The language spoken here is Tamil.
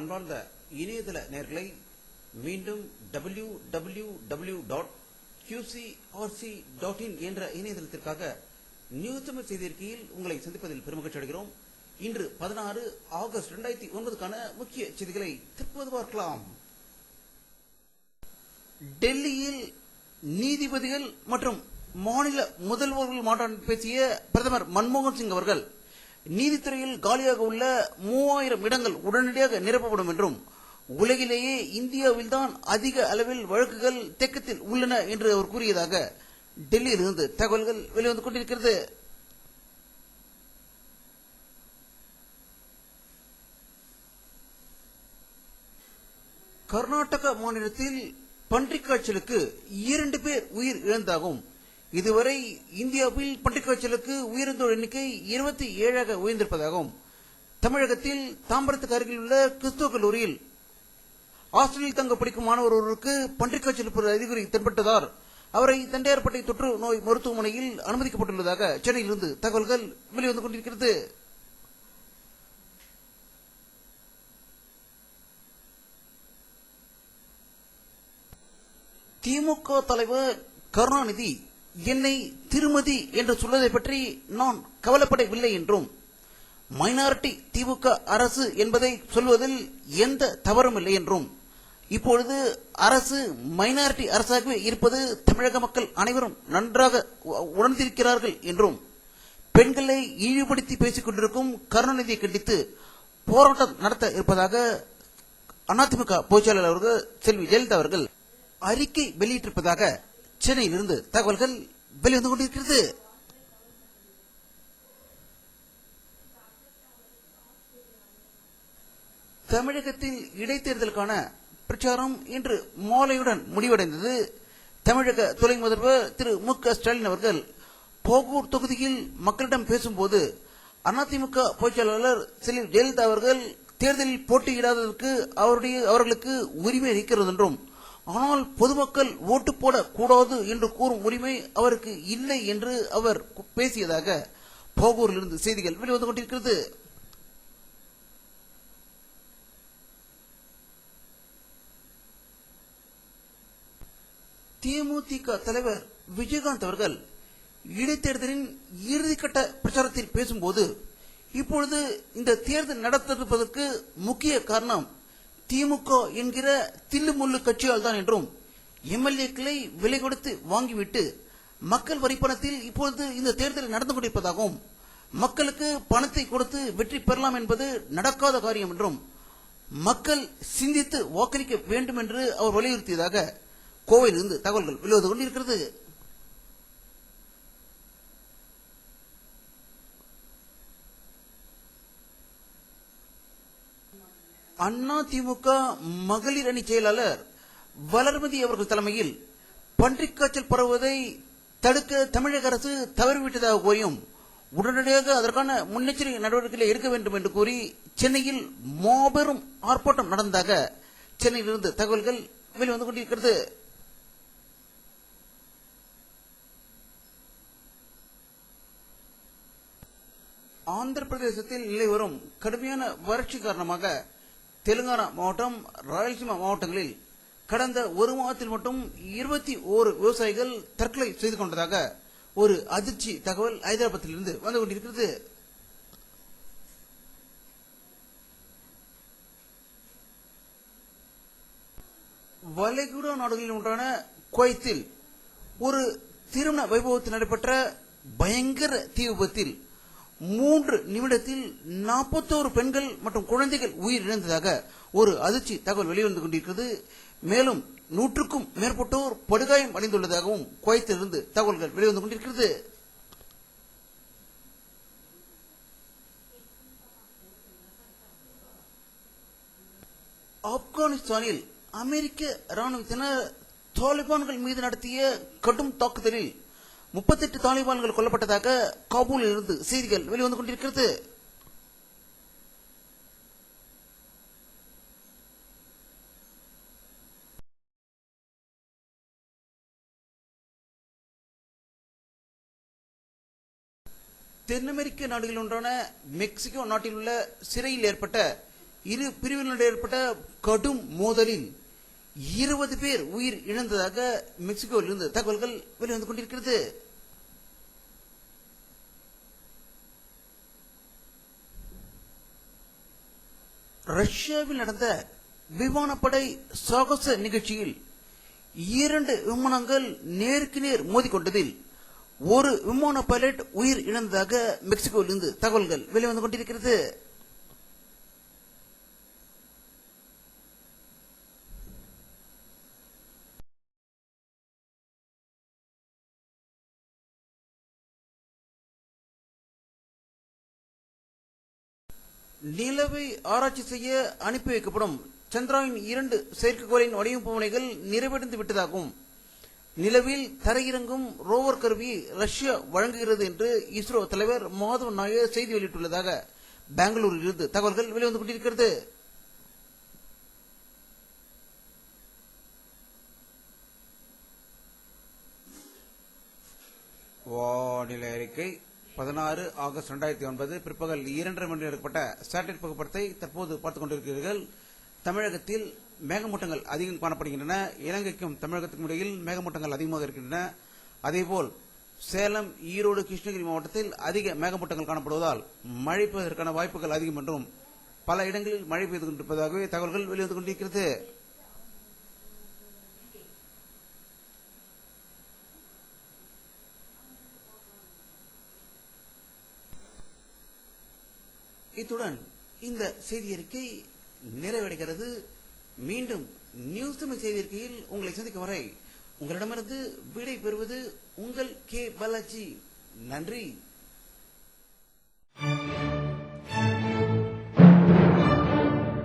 அன்பார்ந்த இணையதள நேயர்களை மீண்டும் www.qcrc.in என்ற இணையதளத்திற்காக நியூஸ் தமிழ் செய்திருக்கையில் உங்களை சந்திப்பதில் பெருமகிழ்ச்சி அடைகிறோம். இன்று 16 ஆகஸ்ட் 2009க்கான முக்கிய செய்திகளை தற்போது பார்க்கலாம். டெல்லியில் நீதிபதிகள் மற்றும் மாநில முதல்வர்கள் மாநாட்டில் பேசிய பிரதமர் மன்மோகன் சிங் அவர்கள் நீதித்துறையில் காலியாக உள்ள 3000 இடங்கள் உடனடியாக நிரப்பப்படும் என்றும் உலகிலேயே இந்தியாவில்தான் அதிக அளவில் வழக்குகள் தேக்கத்தில் உள்ளன என்று அவர் கூறியதாக டெல்லியிலிருந்து தகவல்கள் வெளிவந்து கொண்டிருக்கிறது. கர்நாடக மாநிலத்தில் பன்றிக் காய்ச்சலுக்கு 2 பேர் உயிர் இழந்தாகும். இதுவரை இந்தியாவில் பன்றிக் காய்ச்சலுக்கு உயிரிழந்தோர் எண்ணிக்கை 27ஆக உயர்ந்திருப்பதாகவும், தமிழகத்தில் தாம்பரத்துக்கு அருகில் உள்ள கிறிஸ்துவ கல்லூரியில் ஹாஸ்டலில் தங்க படிக்கும் மாணவர் ஒருவருக்கு பன்றிக் காய்ச்சல் அறிகுறி தென்பட்டதால் அவரை தண்டையார்பேட்டை தொற்று நோய் மருத்துவமனையில் அனுமதிக்கப்பட்டுள்ளதாக சென்னையிலிருந்து தகவல்கள் வெளிவந்து கொண்டிருக்கிறது. திமுக தலைவர் கருணாநிதி என்னை திருமதி என்று சொல்வதை பற்றி நான் கவலைப்படவில்லை என்றும், மைனாரிட்டி திமுக அரசு என்பதை சொல்வதில் எந்த தவறும் இல்லை என்றும், இப்பொழுது அரசு மைனாரிட்டி அரசாகவே இருப்பது தமிழக மக்கள் அனைவரும் நன்றாக உணர்ந்திருக்கிறார்கள் என்றும், பெண்களை இழிவுபடுத்தி பேசிக் கொண்டிருக்கும் கருணாநிதியை கண்டித்து போராட்டம் நடத்த இருப்பதாக அதிமுக பொதுச்செயலாளர் அவர்கள் செல்வி ஜெயலலிதா அவர்கள் அறிக்கை வெளியிட்டிருப்பதாக சென்னையிலிருந்து தகவல்கள் வெளிவந்து கொண்டிருக்கிறது. தமிழகத்தில் இடைத்தேர்தலுக்கான பிரச்சாரம் இன்று மாலையுடன் முடிவடைந்தது. தமிழக துணை முதல்வர் திரு மு.க. ஸ்டாலின் அவர்கள் போகூர் தொகுதியில் மக்களிடம் பேசும்போது அதிமுக பொதுச்செயலாளர் செல்வி ஜெயலலிதா அவர்கள் தேர்தலில் போட்டியிடாததற்கு அவர்களுக்கு உரிமை இருக்கிறது என்றும், ஆனால் பொதுமக்கள் ஓட்டு போடக்கூடாது என்று கூறும் உரிமை அவருக்கு இல்லை என்று அவர் பேசியதாக போகூரிலிருந்து செய்திகள் வெளிவந்து கொண்டிருக்கிறது. தேமுதிக தலைவர் விஜயகாந்த் அவர்கள் இடைத்தேர்தலின் இறுதிக்கட்ட பிரச்சாரத்தில் பேசும்போது, இப்பொழுது இந்த தேர்தல் நடத்திருப்பதற்கு முக்கிய காரணம் திமுக என்கிற தில்லுமுள்ளு கட்சியால் தான் என்றும், எம்எல்ஏக்களை விலை கொடுத்து வாங்கிவிட்டு மக்கள் வரிப்பணத்தில் இப்பொழுது இந்த தேர்தல் நடந்து கொண்டிருப்பதாகவும், மக்களுக்கு பணத்தை கொடுத்து வெற்றி பெறலாம் என்பது நடக்காத காரியம் என்றும், மக்கள் சிந்தித்து வாக்களிக்க வேண்டும் என்று அவர் வலியுறுத்தியதாக கோவையிலிருந்து தகவல்கள் வெளிவந்து கொண்டிருக்கிறது. அதிமுக மகளிர் அணி செயலாளர் வளர்மதி அவர்கள் தலைமையில் பன்றிக் காய்ச்சல் பரவுவதை தடுக்க தமிழக அரசு தவறிவிட்டதாக கூறியும், உடனடியாக அதற்கான முன்னெச்சரிக்கை நடவடிக்கைகளை எடுக்க வேண்டும் என்று கூறி சென்னையில் மாபெரும் ஆர்ப்பாட்டம் நடந்ததாக சென்னையிலிருந்து தகவல்கள் வெளிவந்து கொண்டிருக்கிறது. ஆந்திர பிரதேசத்தில் நிலை வரும் கடுமையான வறட்சி காரணமாக தெலுங்கானா மாவட்டம், ராயலசீமா மாவட்டங்களில் கடந்த ஒரு மாதத்தில் மட்டும் 21 விவசாயிகள் தற்கொலை செய்து கொண்டதாக ஒரு அதிர்ச்சி தகவல் ஹைதராபாத்திலிருந்து வந்து கொண்டிருக்கிறது. வளைகுடா நாடுகளில் ஒன்றான குவைத்தில் ஒரு திருமண வைபவத்தில் நடைபெற்ற பயங்கர தீ விபத்தில் 3 நிமிடத்தில் 41 பெண்கள் மற்றும் குழந்தைகள் உயிரிழந்ததாக ஒரு அதிர்ச்சி தகவல் வெளிவந்து கொண்டிருக்கிறது. மேலும் 100க்கும் மேற்பட்டோர் படுகாயம் அடைந்துள்ளதாகவும் குவைத்திலிருந்து தகவல்கள் வெளிவந்து கொண்டிருக்கிறது. ஆப்கானிஸ்தானில் அமெரிக்க ராணுவத்தினர் தாலிபான்கள் மீது நடத்திய கடும் தாக்குதலில் 38 தாலிபான்கள் கொல்லப்பட்டதாக காபூலில் இருந்து செய்திகள் வெளிவந்து கொண்டிருக்கிறது. தென் அமெரிக்க நாடுகளில் ஒன்றான மெக்சிகோ நாட்டில் உள்ள சிறையில் ஏற்பட்ட இரு பிரிவினரிடையே ஏற்பட்ட கடும் மோதலில் 20 பேர் உயிர் இழந்ததாக மெக்சிகோவிலிருந்து தகவல்கள் வெளிவந்து கொண்டிருக்கிறது. ரஷ்யாவில் நடந்த விமானப்படை சாகச நிகழ்ச்சியில் 2 விமானங்கள் நேருக்கு நேர் மோதிக்கொண்டதில் ஒரு விமான பைலட் உயிர் இழந்ததாக மெக்சிகோவிலிருந்து தகவல்கள் வெளிவந்து கொண்டிருக்கிறது. நிலவை ஆராய்ச்சி செய்ய அனுப்பி வைக்கப்படும் சந்திராயன் 2 செயற்கைக்கோளின் வடிவமைப்பு பணிகள் நிறைவடைந்து விட்டதாகவும் நிலவில் தரையிறங்கும் ரோவர் கருவி ரஷ்யா வழங்குகிறது என்று இஸ்ரோ தலைவர் மாதவ் நாயர் செய்தி வெளியிட்டுள்ளதாக பெங்களூரில் இருந்து தகவல்கள் வெளிவந்து கொண்டிருக்கிறது. வானிலை அறிக்கை 16 ஆகஸ்ட் 2009 பிற்பகல் 2:30 மணி ஏற்பட்ட சேட்டலைட் புகைப்படத்தை தற்போது பார்த்துக் கொண்டிருக்கிறீர்கள். தமிழகத்தில் மேகமூட்டங்கள் அதிகம் காணப்படுகின்றன. இலங்கைக்கும் தமிழகத்துக்கும் இடையில் மேகமூட்டங்கள் அதிகமாக இருக்கின்றன. அதேபோல் சேலம், ஈரோடு, கிருஷ்ணகிரி மாவட்டத்தில் அதிக மேகமூட்டங்கள் காணப்படுவதால் மழை பெய்வதற்கான வாய்ப்புகள் அதிகம் என்றும் பல இடங்களில் மழை பெய்து கொண்டிருப்பதாகவே தகவல்கள் வெளிவந்து கொண்டிருக்கிறது. இத்துடன் இந்த செய்தி அறிக்கை நிறைவடைகிறது. மீண்டும் நியூஸ் தமிழ் செய்தி அறிக்கையில் உங்களை சந்திக்கும் வரை உங்களிடமிருந்து விடை பெறுவது உங்கள் கே பாலாஜி. நன்றி.